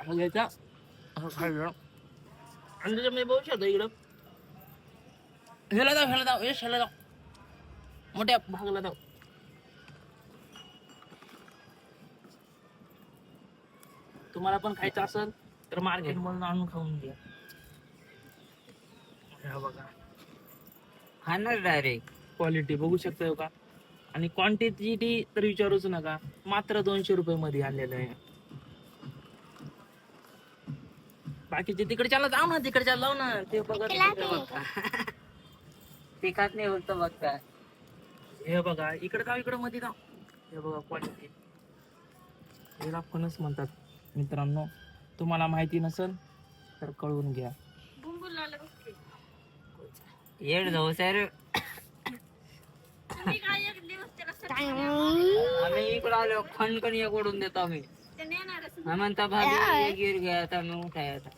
असं घ्यायचा असं खाल्लं आणि त्याच्यामध्ये बघू शकतो इकडं ह्याला जाऊ यश ह्याला जाऊ मोठ्या भागला जाऊ. तुम्हाला पण खायचं असेल तर मार्केट मधून आणून खाऊन घ्या. हा बघा खाणार डायरेक्ट. क्वालिटी बघू शकता का आणि क्वांटिटी तर विचारूच नका. मात्र 200 रुपये मध्ये आणलेलं आहे. बाकीचे तिकडच्याला जाऊ ना तिकडच्या लाव ना ते बघा ते खात नाही बोलतो बघ का. हे बघा इकडे जाऊ इकडे मध्ये जाऊ. हे बघा क्वालिटी याला फणस म्हणतात मित्रांनो. तुम्हाला माहिती नसेल तर कळवून घ्या. येड जाऊ सर. आम्ही इकडे आलो खणखण एक ओढून देतो आम्ही. म्हणता भाभी एक गिर गया था मैं उठाया था.